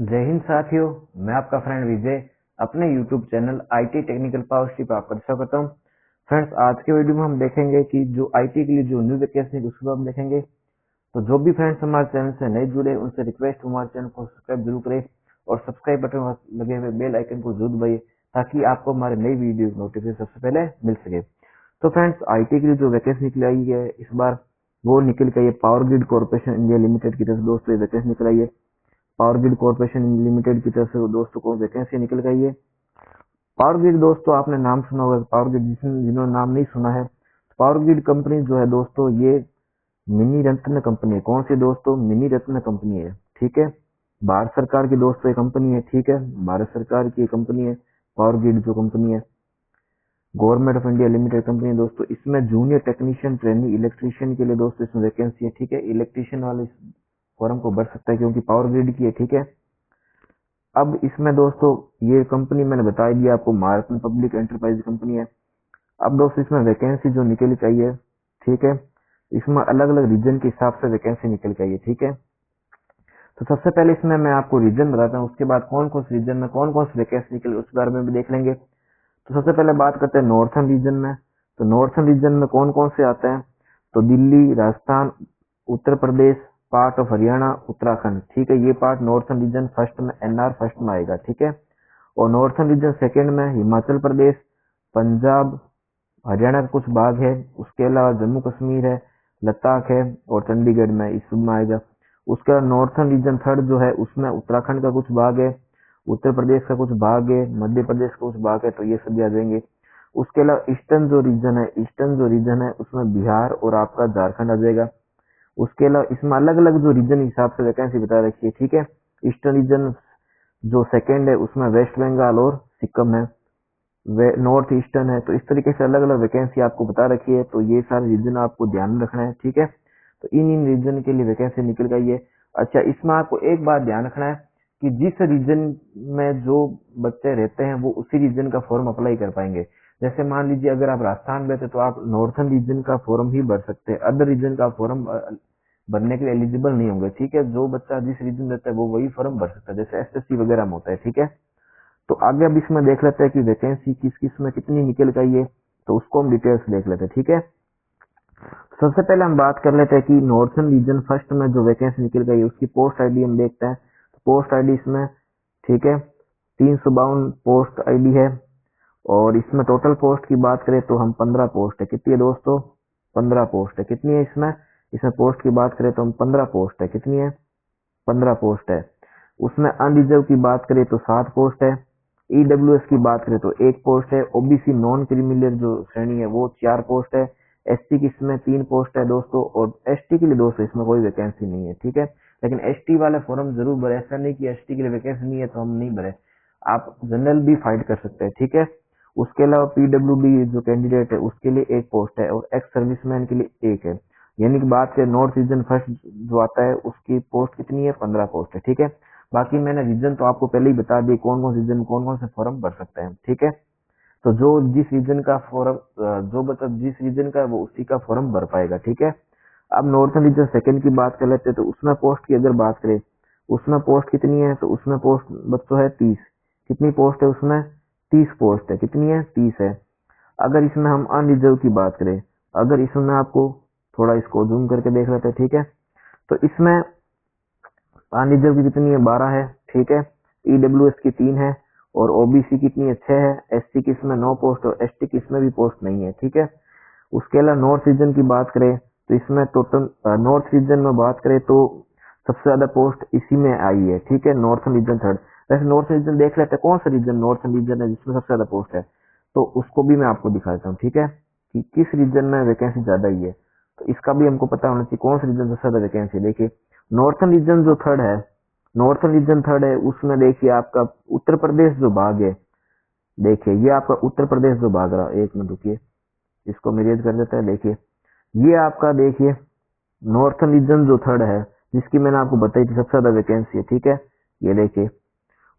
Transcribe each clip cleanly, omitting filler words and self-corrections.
जय हिंद साथियों, मैं आपका फ्रेंड विजय अपने YouTube channel IT technical power स्ट्रीप पर आपका स्वागत करता हूँ। फ्रेंड्स, आज के वीडियो में हम देखेंगे कि जो IT के लिए जो न्यू वैकेंसी है उसके बारे में देखेंगे। तो जो भी फ्रेंड्स हमारे चैनल से नए जुड़े उनसे रिक्वेस्ट हमारे चैनल को सब्सक्राइब जरूर करें और सब्सक्राइब बटन लगे हुए बेल आइकन को जरूर दबाइए ताकि आपको हमारे नई वीडियो नोटिफिकेशन सबसे पहले मिल सके। तो फ्रेंड्स, IT के लिए जो वैकेंसी निकल आई है इस बार वो निकल के ये power grid corporation India limited की तरफ दोस्तों ये वैकेंसी निकल आई है। पावर ग्रिड कॉर्पोरेशन लिमिटेड की तरफ से दोस्तों को वैकेंसी निकल गई है। पावर ग्रिड दोस्तों आपने नाम सुना होगा। पावर ग्रिड जिन्होंने नाम नहीं सुना है, पावर ग्रिड कंपनी जो है दोस्तों ये मिनी रत्न कंपनी है। कौन सी दोस्तों? मिनी रत्न कंपनी है। ठीक है, भारत सरकार की दोस्तों ये कंपनी है। ठीक है, भारत सरकार की कंपनी है पावर ग्रिड जो कंपनी है, government of India limited company है दोस्तों। इसमें जूनियर टेक्नीशियन ट्रेनिंग इलेक्ट्रीशियन के लिए दोस्तों इसमें वैकेंसी है। ठीक है, इलेक्ट्रीशियन वाले फॉर्म को भर सकता है क्योंकि पावर ग्रिड की है। ठीक है, अब इसमें दोस्तों ये कंपनी मैंने बता दिया आपको, महारत्न पब्लिक एंटरप्राइज कंपनी है। अब दोस्तों इसमें वैकेंसी जो निकली चाहिए, ठीक है, इसमें अलग अलग रीजन के हिसाब से वैकेंसी निकल के आई है। ठीक है, तो सबसे पहले इसमें मैं आपको रीजन बताता हूँ, उसके बाद कौन कौन से रीजन में कौन कौन सी वैकेंसी निकली उस बारे में भी देख लेंगे। तो सबसे पहले बात करते हैं नॉर्थन रीजन में। तो नॉर्थन रीजन में कौन कौन से आते हैं? तो दिल्ली, राजस्थान, उत्तर प्रदेश, पार्ट ऑफ हरियाणा, उत्तराखंड। ठीक है, ये पार्ट नॉर्थन रीजन फर्स्ट में, एनआर फर्स्ट में आएगा। ठीक है, और नॉर्थन रीजन सेकंड में हिमाचल प्रदेश, पंजाब, हरियाणा का कुछ भाग है, उसके अलावा जम्मू कश्मीर है, लद्दाख है और चंडीगढ़ में इस सब में आएगा। उसका नॉर्थन रीजन थर्ड जो है उसमें उत्तराखंड का कुछ भाग है, उत्तर प्रदेश का कुछ भाग है, मध्य प्रदेश का कुछ भाग है, तो ये सब आ जाएंगे। उसके अलावा ईस्टर्न जो रीजन है उसमें बिहार और आपका झारखंड आ जाएगा। उसके अलावा इसमें अलग अलग जो रीजन हिसाब से वैकेंसी बता रखी है। ठीक है, ईस्टर्न रीजन जो सेकंड है उसमें वेस्ट बंगाल और सिक्किम है, नॉर्थ ईस्टर्न है। तो इस तरीके से अलग अलग वैकेंसी आपको बता रखी है, तो ये सारे रीजन आपको ध्यान में रखना है। ठीक है, तो इन रीजन के लिए वैकेंसी निकल गई है। अच्छा, इसमें आपको एक बात ध्यान रखना है कि जिस रीजन में जो बच्चे रहते हैं वो उसी रीजन का फॉर्म अप्लाई कर पाएंगे। जैसे मान लीजिए अगर आप राजस्थान में थे तो आप नॉर्थन रीजन का फॉर्म ही भर सकते हैं, अदर रीजन का फॉर्म भरने के लिए एलिजिबल नहीं होंगे। ठीक है, जो बच्चा जिस रीजन रहता है वो वही फॉर्म भर सकता है, जैसे एसएससी वगैरह में होता है। ठीक है, तो आगे अब इसमें देख लेते हैं कि वैकेंसी किस किस में कितनी निकल गई है, तो उसको हम डिटेल्स देख लेते हैं। ठीक है, सबसे पहले हम बात कर लेते हैं कि नॉर्थन रीजन फर्स्ट में जो वैकेंसी निकल गई है उसकी पोस्ट आईडी हम देखते हैं। पोस्ट आईडी इसमें, ठीक है, 352 पोस्ट आईडी है। और इसमें टोटल पोस्ट की बात करें तो हम 15 पोस्ट है। कितनी है दोस्तों? 15 पोस्ट है। कितनी है इसमें? इसमें पोस्ट की बात करें तो हम 15 पोस्ट है। कितनी है? 15 पोस्ट है। उसमें अनरिजर्व की बात करें तो 7 पोस्ट है। ईडब्ल्यूएस की बात करें तो 1 पोस्ट है। ओबीसी नॉन क्रीमिलियर जो श्रेणी है वो 4 पोस्ट है। एसटी की इसमें 3 पोस्ट है दोस्तों, और एसटी के लिए दोस्तों इसमें कोई वैकेंसी नहीं है। ठीक है, लेकिन एसटी वाले फॉर्म जरूर भरे, ऐसा नहीं कि एसटी के लिए वैकेंसी नहीं है तो हम नहीं भरे, आप जनरल भी फाइट कर सकते हैं। ठीक है, उसके अलावा पीडब्ल्यूडी जो कैंडिडेट है उसके लिए 1 पोस्ट है और एक्स सर्विसमैन के लिए 1 है। यानी कि बात करें नॉर्थ रीजन फर्स्ट जो आता है उसकी पोस्ट कितनी है? 15 पोस्ट है। ठीक है, बाकी मैंने रीजन तो आपको पहले ही बता दिए कौन कौन रीजन कौन कौन से फॉर्म भर सकते हैं। ठीक है, तो जो जिस रीजन का फॉर्म जो बच्चा जिस रीजन का वो उसी का फॉर्म भर पाएगा। ठीक है, अब नॉर्थन रीजन सेकंड की बात कर लेते हैं। तो उसमें पोस्ट की अगर बात करें, उसमें पोस्ट कितनी है? तो उसमें पोस्ट बच्चों है 30। कितनी पोस्ट है उसमें? 30 पोस्ट है। कितनी है? 30 है। अगर इसमें हम अनरिजर्व की बात करें, अगर इसमें आपको थोड़ा इसको जूम करके देख लेते हैं। ठीक है, तो इसमें अनरिजर्व की कितनी है? 12 है। ठीक है, ईडब्ल्यूएस की 3 है और ओबीसी कितनी है? 6 है। एससी की इसमें 9 पोस्ट और एसटी की इसमें भी पोस्ट नहीं है। ठीक है, उसके अलावा नॉर्थ रीजन की बात करें तो इसमें टोटल नॉर्थ रीजन में बात करें तो सबसे ज्यादा पोस्ट इसी में आई है। ठीक है, नॉर्थन रीजन थर्ड। वैसे नॉर्थ रीजन देख लेते हैं कौन सा रीजन नॉर्थन रीजन है जिसमें सबसे ज्यादा पोस्ट है, तो उसको भी मैं आपको दिखा देता हूँ। ठीक है, कि किस रीजन में वैकेंसी ज्यादा ही है, तो इसका भी हमको पता होना चाहिए कौन सा रीजन सबसे ज्यादा वैकेंसी है। देखिए नॉर्थन रीजन जो थर्ड है, नॉर्थन रीजन थर्ड है, उसमें देखिए आपका उत्तर प्रदेश जो भाग है, देखिए ये आपका उत्तर प्रदेश जो भाग रहा है, एक मिनट रुकिए इसको मेरेज कर देता है। देखिए ये आपका, देखिए नॉर्थन रीजन जो थर्ड है जिसकी मैंने आपको बताई थी सबसे ज्यादा वैकेंसी है। ठीक है, ये देखिए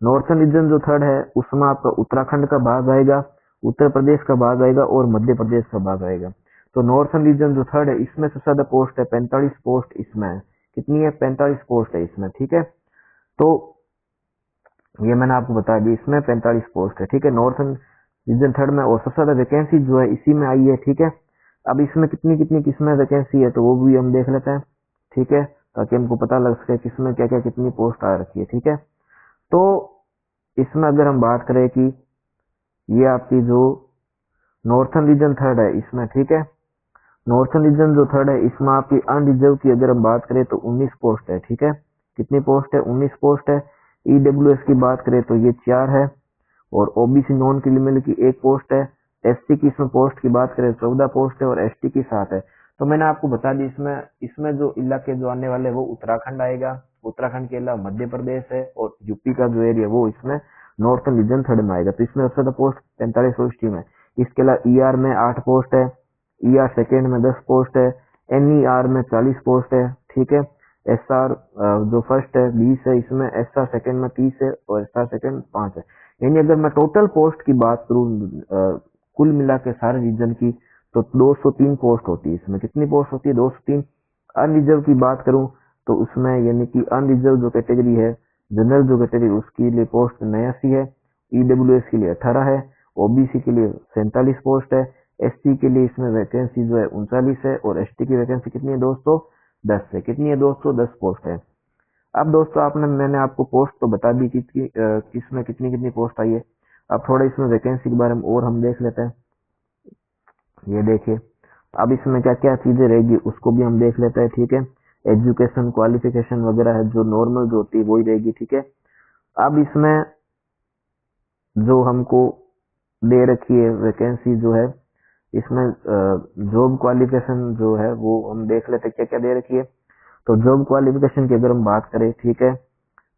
नॉर्थन रीजन जो थर्ड है उसमें आपका उत्तराखंड का भाग आएगा, उत्तर प्रदेश का भाग आएगा और मध्य प्रदेश का भाग आएगा। तो नॉर्थन रीजन जो थर्ड है इसमें सबसे ज्यादा पोस्ट है, 45 पोस्ट इसमें है। कितनी है? 45 पोस्ट है इसमें। ठीक है, तो ये मैंने आपको बता दी, इसमें 45 पोस्ट है, ठीक है। नॉर्थन रीजन थर्ड में, और सबसे ज्यादा वैकेंसी जो है इसी में आई है, ठीक है। अब इसमें कितनी कितनी किसमें वैकेंसी है तो वो भी हम देख लेते हैं, ठीक है, ताकि हमको पता लग सके किसमें क्या क्या कितनी पोस्ट आ रखी है, ठीक है। तो इसमें अगर हम बात करें कि ये आपकी जो नॉर्थन रीजन थर्ड है इसमें, ठीक है, नॉर्थन रीजन जो थर्ड है इसमें आपकी अनरिजर्व की अगर हम बात करें तो 19 पोस्ट है, ठीक है। कितनी पोस्ट है? 19 पोस्ट है। ईडब्ल्यूएस की बात करें तो ये 4 है, और ओबीसी नॉन क्रिमिनल की 1 पोस्ट है। एससी की इसमें पोस्ट की बात करें 14 पोस्ट है, और एसटी की 7 है। तो मैंने आपको बता दी, इसमें इसमें जो इलाके जो आने वाले वो उत्तराखंड आएगा, उत्तराखंड के अलावा मध्य प्रदेश है, और यूपी का जो एरिया वो इसमें नॉर्थन रीजन थर्ड में आएगा। तो इसमें सबसे ज्यादा पोस्ट 45 पोस्ट में। इसके अलावा ईआर में 8 पोस्ट है, ईआर सेकेंड में 10 पोस्ट है, एनईआर में 40 पोस्ट है, ठीक है। एसआर जो फर्स्ट है 20 है इसमें, एसआर सेकेंड में 30 है, और एसआर सेकेंड 5 है। यानी अगर मैं टोटल पोस्ट की बात करूं कुल मिला के सारे रीजन की, तो 203 पोस्ट होती है इसमें। कितनी पोस्ट होती है? 203। अनरिजर्व की बात करूं तो उसमें यानी कि अनरिजर्व जो कैटेगरी है, जनरल जो कैटेगरी, उसके लिए पोस्ट 89 है, ईडब्ल्यूएस के लिए 18 है, ओबीसी के लिए 47 पोस्ट है, एसटी के लिए इसमें वैकेंसी जो है 39 है, और एसटी की वैकेंसी कितनी है दोस्तों? 10 है। कितनी है दोस्तों? 10 पोस्ट है। अब दोस्तों मैंने आपको पोस्ट तो बता दी कि किसमें कितनी कितनी पोस्ट आई है। अब थोड़ा इसमें वैकेंसी के बारे में और हम देख लेते हैं। ये देखिए, अब इसमें क्या क्या चीजें रहेगी उसको भी हम देख लेते हैं, ठीक है। एजुकेशन क्वालिफिकेशन वगैरह है जो नॉर्मल जो होती है वही रहेगी, ठीक है। अब इसमें जो हमको दे रखी है वैकेंसी जो है, इसमें जॉब क्वालिफिकेशन जो है वो हम देख लेते हैं क्या क्या दे रखी है। तो जॉब क्वालिफिकेशन की अगर हम बात करें, ठीक है,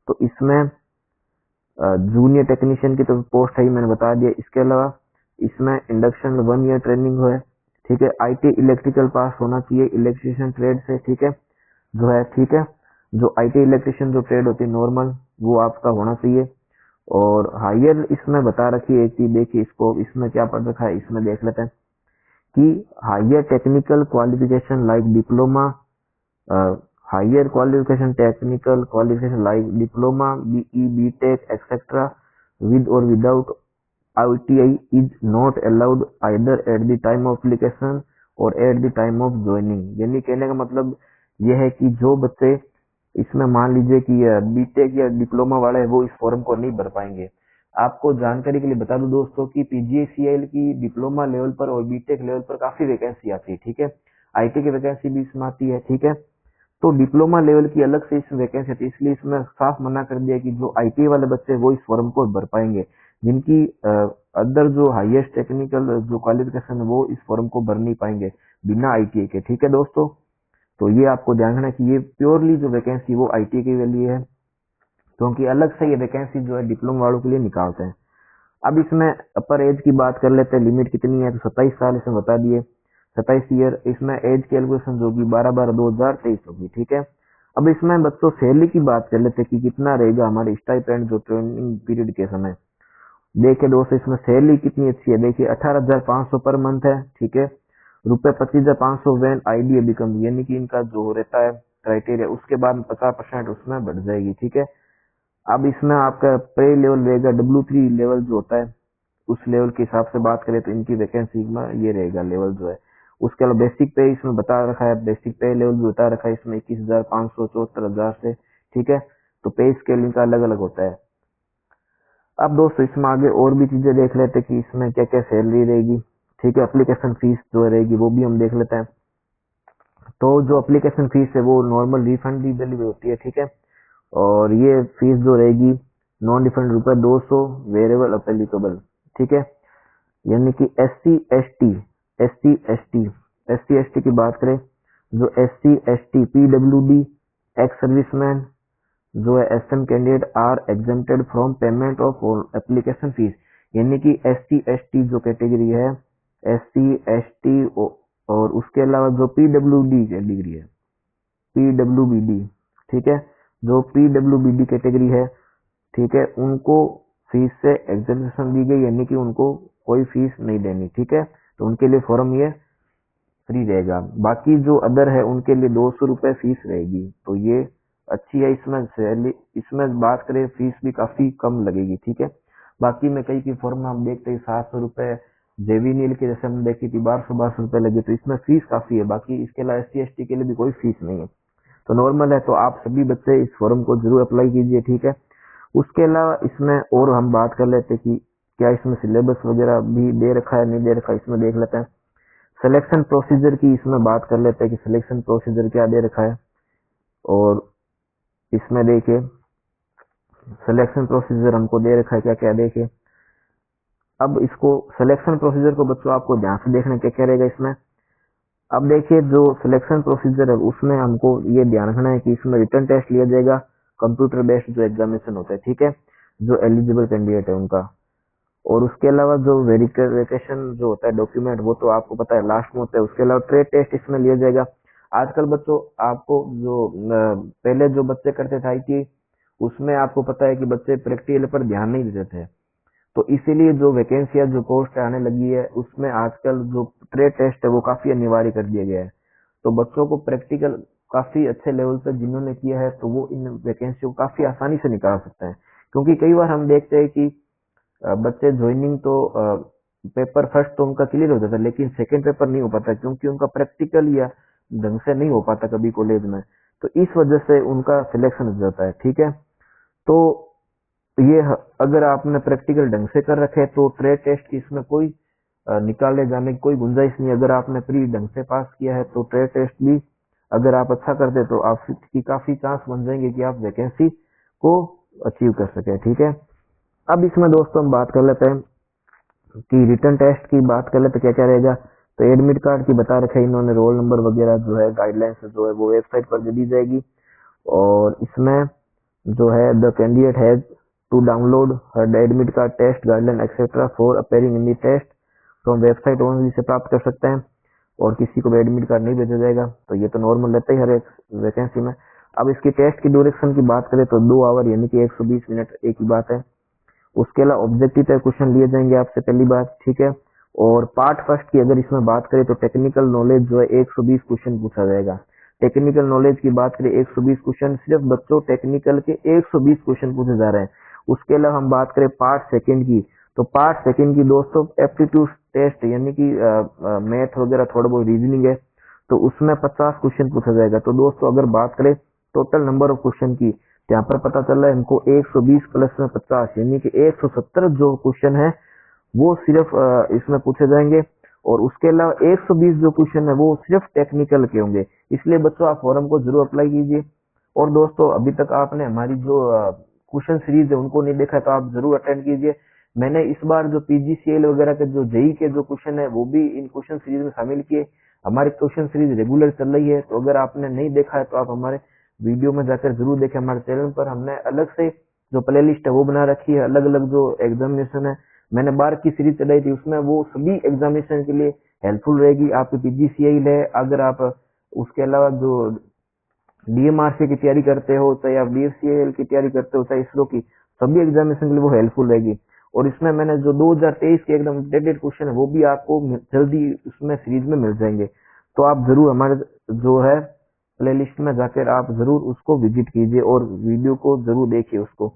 तो इसमें जूनियर टेक्नीशियन की तो पोस्ट है ही, मैंने बता दिया। इसके अलावा इसमें इंडक्शन 1 ईयर ट्रेनिंग है, ठीक है। आईटी इलेक्ट्रिकल पास होना चाहिए इलेक्ट्रिशियन ट्रेड से, ठीक है, जो है, ठीक है। जो आईटी इलेक्ट्रिशियन जो ट्रेड होती है नॉर्मल, वो आपका होना चाहिए। और हायर इसमें बता रखी है एक चीज, देखिए इसको, इसमें क्या पढ़ रखा है इसमें देख लेते हैं कि higher technical qualification like diploma, higher qualification technical qualification like diploma, BE, BTech, etc. with or without ITI is not allowed either at the time of application or at the time of joining। यानी कहने का मतलब यह है कि जो बच्चे इसमें मान लीजिए कि बीटेक या डिप्लोमा वाले हैं वो इस फॉर्म को नहीं भर पाएंगे। आपको जानकारी के लिए बता दूं दोस्तों कि पीजीआईसीएल की डिप्लोमा लेवल पर और बीटेक लेवल पर काफी वैकेंसी आती है, ठीक है। आईटी की वैकेंसी भी इसमें आती है, ठीक है। तो डिप्लोमा लेवल की अलग से इसमें वैकेंसी थी, इसलिए इसमें साफ मना कर दिया कि जो आईटी वाले बच्चे वो इस फॉर्म को भर पाएंगे, जिनकी अदर जो हाईएस्ट टेक्निकल जो क्वालिफिकेशन है वो इस फॉर्म को भर नहीं पाएंगे बिना आईटी के, ठीक है दोस्तों। तो ये आपको ध्यान रखना कि ये प्योरली जो वैकेंसी वो आईटी के लिए है, क्योंकि अलग से ये वैकेंसी जो है डिप्लोमा वालों के लिए निकालते हैं। अब इसमें अपर एज की बात कर लेते हैं, लिमिट कितनी है, तो 27 साल इसमें बता दिए, 27 ईयर। इसमें एज कैलकुलेशन जो होगी 12/12/2023 होगी, ठीक है। अब इसमें बच्चों सैलरी की बात कर लेते हैं कि कितना रहेगा हमारे स्टाइपेंड जो ट्रेनिंग पीरियड के समय। देखिए दोस्तों, इसमें सैलरी कितनी अच्छी है, देखिए 18,500 पर मंथ है, ठीक है। रुपए 25,500 वैन आईडी बिकम, यानी कि इनका जो रहता है क्राइटेरिया, उसके बाद 50% उसमें बढ़ जाएगी, ठीक है। अब इसमें आपका पे लेवल रहेगा W3 लेवल जो होता है, उस लेवल के हिसाब से बात करें तो इनकी वैकेंसी में ये रहेगा लेवल जो है। उसके अलावा बेसिक पे इसमें बता रखा है, बेसिक पे लेवल भी बता रखा है इसमें 21,500 74,000 से, ठीक है। तो पे स्केल इनका अलग अलग होता है। अब दोस्तों इसमें आगे और भी चीजें देख लेते हैं कि इसमें क्या क्या सैलरी रहेगी, ठीक है। एप्लीकेशन फीस जो रहेगी वो भी हम देख लेते हैं। तो जो एप्लीकेशन फीस है वो नॉर्मल रिफंडेबल भी होती है, ठीक है। और ये फीस जो रहेगी नॉन रिफंड ₹200 वेरिएबल अप्लीकेबल, ठीक है। यानी कि एस सी एस टी की बात करें, जो SC ST PWD ex serviceman जो है SM candidate are exempted from payment of application fees. यानी कि SC ST जो कैटेगरी है, SC ST, और उसके अलावा जो PWD कैटेगरी है, PWBD, ठीक है, जो PWBD कैटेगरी है, ठीक है, उनको फीस से एग्जेम्पशन दी गई, यानी कि उनको कोई फीस नहीं देनी, ठीक है। तो उनके लिए फॉर्म ये फ्री रहेगा। बाकी जो अदर है उनके लिए ₹200 फीस रहेगी। तो ये अच्छी है। इसमें सैलरी, इसमें बात करें फीस भी काफी कम लगेगी, ठीक है। बाकी में कई की फॉर्म में हम देखते हैं 700 रुपए, जेवी नील के जैसे हम देखी थी 1200 लगे, तो इसमें फीस काफी है। बाकी इसके अलावा SC ST के लिए भी कोई फीस नहीं है, तो नॉर्मल है। तो आप सभी बच्चे इस फॉर्म को जरूर अप्लाई कीजिए, ठीक है। उसके अलावा इसमें और हम बात कर लेते कि क्या इसमें सिलेबस वगैरह भी दे रखा है, नहीं दे रखा, इसमें देख लेते हैं। सिलेक्शन प्रोसीजर की इसमें बात कर लेते हैं कि सिलेक्शन प्रोसीजर क्या दे रखा है। और इसमें देखिए सिलेक्शन प्रोसीजर हमको दे रखा है क्या क्या, देखिए। अब इसको सिलेक्शन प्रोसीजर को बच्चों आपको ध्यान से देखना क्या क्या रहेगा इसमें। अब देखिए जो सिलेक्शन प्रोसीजर है उसमें हमको ये ध्यान रखना है कि इसमें रिटन टेस्ट लिया जाएगा, कंप्यूटर बेस्ड जो एग्जामिनेशन होता है, ठीक है, जो एलिजिबल कैंडिडेट है उनका। और उसके अलावा जो वेरिफिकेशन जो होता है डॉक्यूमेंट, वो तो आपको पता है लास्ट में होता है। उसके अलावा ट्रेड टेस्ट इसमें लिया जाएगा। आजकल बच्चों आपको जो पहले जो बच्चे करते थे IT, उसमें आपको पता है कि बच्चे प्रैक्टिकल पर ध्यान नहीं देते थे, तो इसीलिए जो वैकेंसियां जो पोस्ट आने लगी है उसमें आजकल जो ट्रेड टेस्ट है वो काफी अनिवार्य कर दिया गया है। तो बच्चों को प्रैक्टिकल काफी अच्छे लेवल पर जिन्होंने किया है तो वो इन वैकेंसी को काफी आसानी से निकाल सकते हैं। क्योंकि कई बार हम देखते हैं कि बच्चे ज्वाइनिंग तो पेपर फर्स्ट तो उनका क्लियर हो जाता है, लेकिन सेकंड पेपर नहीं हो पाता क्योंकि उनका प्रैक्टिकल या ढंग से नहीं हो पाता कभी कॉलेज में, तो इस वजह से उनका सिलेक्शन हो जाता है, ठीक है। तो ये अगर आपने प्रैक्टिकल ढंग से कर रखे तो ट्रेड टेस्ट की इसमें कोई निकाले जाने की कोई गुंजाइश नहीं। अगर आपने प्री ढंग से पास किया है तो ट्रेड टेस्ट भी अगर आप अच्छा करते तो आपकी काफी चांस बन जाएंगे कि आप वैकेंसी को अचीव कर सके, ठीक है। अब इसमें दोस्तों हम बात कर लेते हैं कि रिटर्न टेस्ट की बात कर लेते क्या क्या रहेगा। तो एडमिट कार्ड की बता रखे इन्होंने, रोल नंबर वगैरह जो है गाइडलाइंस जो है वो वेबसाइट पर दे दी जाएगी। और इसमें जो है the candidate has to download her admit card test guideline etcetera for appearing in the test from website only से प्राप्त कर सकते हैं। और किसी को भी एडमिट कार्ड नहीं भेजा जाएगा, तो ये तो नॉर्मल रहता ही हर एक वैकेंसी में। अब इसकी टेस्ट की ड्यूरेशन की बात करें तो 2 आवर यानी कि 120 मिनट एक ही बात है। उसके अलावा ऑब्जेक्टिव टाइप क्वेश्चन लिए जाएंगे आपसे, पहली बात, ठीक है। और पार्ट फर्स्ट की अगर इसमें बात करें तो टेक्निकल नॉलेज जो है 120 क्वेश्चन पूछा जाएगा। टेक्निकल नॉलेज की बात करें 120 क्वेश्चन, सिर्फ बच्चों टेक्निकल के 120 क्वेश्चन पूछे जा रहे हैं। उसके अलावा हम बात करें पार्ट सेकंड की, तो पार्ट सेकंड की दोस्तों एप्टीट्यूड टेस्ट यानी कि मैथ वगैरह थोड़ा बहुत रीजनिंग है, तो उसमें 50 क्वेश्चन पूछा जाएगा। तो दोस्तों अगर बात करें टोटल नंबर ऑफ क्वेश्चन की, यहाँ पर पता चल रहा है हमको 120 प्लस में 50 यानी कि 170 जो क्वेश्चन है वो सिर्फ इसमें पूछे जाएंगे। और उसके अलावा 120 जो क्वेश्चन है वो सिर्फ टेक्निकल के होंगे। इसलिए बच्चों आप फॉरम को जरूर अप्लाई कीजिए। और दोस्तों अभी तक आपने हमारी जो क्वेश्चन सीरीज है उनको नहीं देखा तो आप जरूर अटेंड कीजिए। मैंने इस बार जो PGCL वगैरह के जो JEE के जो क्वेश्चन है वो भी इन क्वेश्चन सीरीज में शामिल किए। हमारी क्वेश्चन सीरीज रेगुलर चल रही है, तो अगर आपने नहीं देखा है तो आप हमारे वीडियो में जाकर जरूर देखें। हमारे चैनल पर हमने अलग से जो प्ले लिस्ट है वो बना रखी है, अलग अलग जो एग्जामिनेशन है मैंने 12 की सीरीज चलाई थी, उसमें वो सभी एग्जामिनेशन के लिए हेल्पफुल रहेगी। आपकी PGCL है, अगर आप उसके अलावा जो DMRC की तैयारी करते हो, चाहे आप DFCL की तैयारी करते हो, चाहे इसरो की, सभी एग्जामिनेशन के लिए वो हेल्पफुल रहेगी। और इसमें मैंने जो 2023 के एकदम अपडेटेड क्वेश्चन है वो भी आपको जल्दी उसमें सीरीज में मिल जाएंगे। तो आप जरूर हमारे जो है प्लेलिस्ट में जाकर आप जरूर उसको विजिट कीजिए और वीडियो को जरूर देखिए उसको।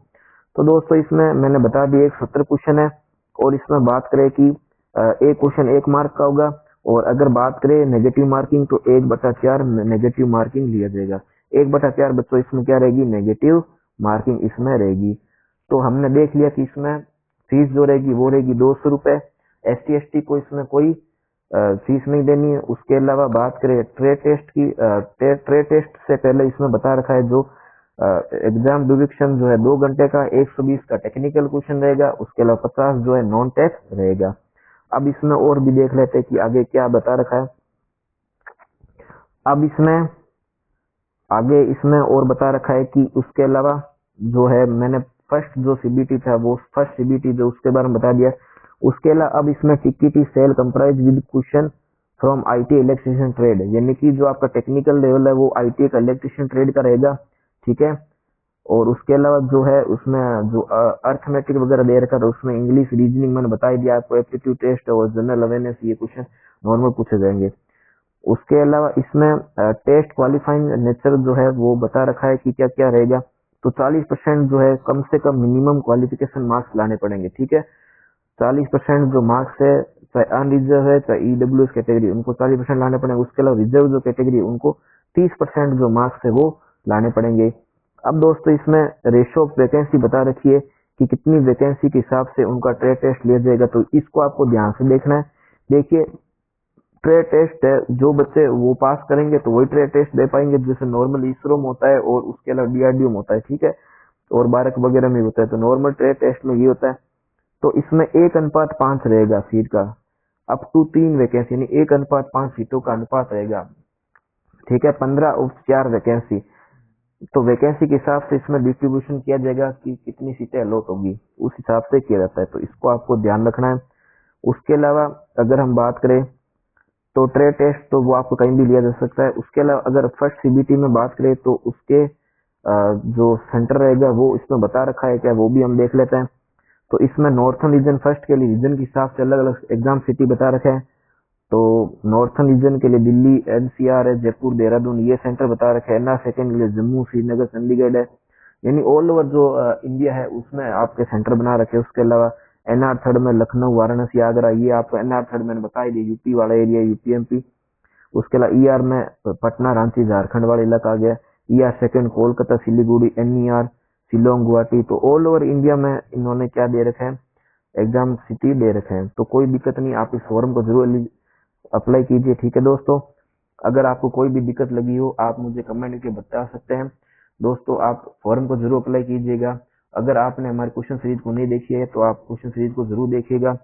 तो दोस्तों इसमें मैंने बता दिया 170 क्वेश्चन है। और इसमें बात करें कि एक क्वेश्चन 1 मार्क का होगा, और अगर बात करें नेगेटिव मार्किंग तो 1/4 नेगेटिव मार्किंग लिया जाएगा। 1/4 बच्चों इसमें क्या रहेगी, नेगेटिव मार्किंग इसमें रहेगी। तो हमने देख लिया कि इसमें फीस जो रहेगी वो रहेगी 200 रुपए। ST ST को इसमें कोई फीस नहीं देनी है। उसके अलावा बात करें ट्रेड टेस्ट की, ट्रेड टेस्ट से पहले इसमें बता रखा है जो एग्जाम ड्यूरेशन जो है 2 घंटे का, 120 का टेक्निकल क्वेश्चन रहेगा, उसके अलावा 50 जो है नॉन टेक्स्ट रहेगा। अब इसमें और भी देख लेते हैं कि आगे क्या बता रखा है। अब इसमें आगे इसमें और बता रखा है कि उसके अलावा जो है मैंने फर्स्ट जो CBT था वो फर्स्ट CBT जो उसके बारे में बता दिया। उसके अलावा अब इसमें TKT cell comprise with question from IT electrician trade, यानी कि जो आपका टेक्निकल लेवल है वो IT का इलेक्ट्रिशियन ट्रेड का रहेगा, ठीक है। और उसके अलावा जो है उसमें जो अर्थमेटिक वगैरह दे रखा था उसमें इंग्लिश रीजनिंग मैंने बता दिया आपको, एप्टीट्यूड टेस्ट और जनरल अवेयरनेस ये क्वेश्चन नॉर्मल पूछे जाएंगे। उसके अलावा इसमें टेस्ट क्वालिफाइंग नेचर जो है वो बता रखा है कि क्या क्या रहेगा। तो 40% जो है कम से कम मिनिमम क्वालिफिकेशन मार्क्स लाने पड़ेंगे, ठीक है। 40% जो मार्क्स है, चाहे अनरिजर्व है चाहे ईडब्ल्यूएस कैटेगरी, उनको 40% लाने पड़ेंगे। उसके अलावा रिजर्व जो कैटेगरी उनको 30% जो मार्क्स है वो लाने पड़ेंगे। अब दोस्तों इसमें रेशो ऑफ वैकेंसी बता रखी है कि कितनी वैकेंसी के हिसाब से उनका ट्रेड टेस्ट लिया जाएगा, तो इसको आपको ध्यान से देखना है। देखिए ट्रेड टेस्ट है, जो बच्चे वो पास करेंगे तो वही ट्रेड टेस्ट दे पाएंगे, जैसे नॉर्मल इसरो में होता है और उसके अलावा डीआरडीओ में होता है, ठीक है, और बारक वगैरह में होता है। तो नॉर्मल ट्रेड टेस्ट में ये होता है। तो इसमें 1:5 रहेगा सीट का, अप टू 3 वैकेंसी, यानी 1:5 सीटों का अनुपात रहेगा, ठीक है। 15/4 वैकेंसी, तो वैकेंसी के हिसाब से इसमें डिस्ट्रीब्यूशन किया जाएगा कि कितनी सीटें अलॉट होगी, उस हिसाब से किया जाता है। तो इसको आपको ध्यान रखना है। उसके अलावा अगर हम बात करें तो ट्रेड टेस्ट तो वो आपको कहीं भी लिया जा सकता है। उसके अलावा अगर फर्स्ट सीबीटी में बात करें तो उसके जो सेंटर रहेगा वो इसमें बता रखा है क्या, वो भी हम देख लेते हैं। तो इसमें नॉर्थन रीजन फर्स्ट के लिए रीजन के हिसाब से अलग अलग एग्जाम सिटी बता रखा है। तो नॉर्थन रीजन के लिए दिल्ली एनसीआर है, जयपुर देहरादून ये सेंटर बता रखा है। एनआर सेकंड के लिए जम्मू श्रीनगर चंडीगढ़ है, यानी ऑल ओवर जो इंडिया है उसमें आपके सेंटर बना रखे हैं। उसके अलावा एनआर थर्ड में लखनऊ वाराणसी आगरा, ये आपको एनआर थर्ड मैंने बता ही दिया, यूपी वाला एरिया यूपी एमपी। उसके अलावा ईआर में पटना रांची झारखंड वाला इलाका आ गया। ER second Kolkata Siliguri, NER Shillong Guwahati. तो ऑल ओवर इंडिया में इन्होंने क्या दे रखे हैं, एग्जाम सिटी दे रखे हैं। तो कोई दिक्कत नहीं, आप इस फॉर्म को जरूर अप्लाई कीजिए, ठीक है दोस्तों। अगर आपको कोई भी दिक्कत लगी हो आप मुझे कमेंट करके बता सकते हैं। दोस्तों आप फॉर्म को जरूर अप्लाई कीजिएगा। अगर आपने हमारे क्वेश्चन सीरीज को नहीं देखी है तो आप क्वेश्चन सीरीज को जरूर देखिएगा।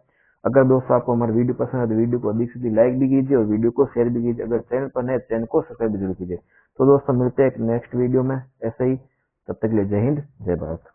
अगर दोस्तों आपको हमारा वीडियो पसंद है तो वीडियो को अधिक से अधिक लाइक भी कीजिए और वीडियो को शेयर भी कीजिए। अगर चैनल पर नए चैनल को सब्सक्राइब भी जरूर कीजिए। तो दोस्तों मिलते हैं एक नेक्स्ट वीडियो में ऐसे ही, तब तक के लिए जय हिंद जय भारत।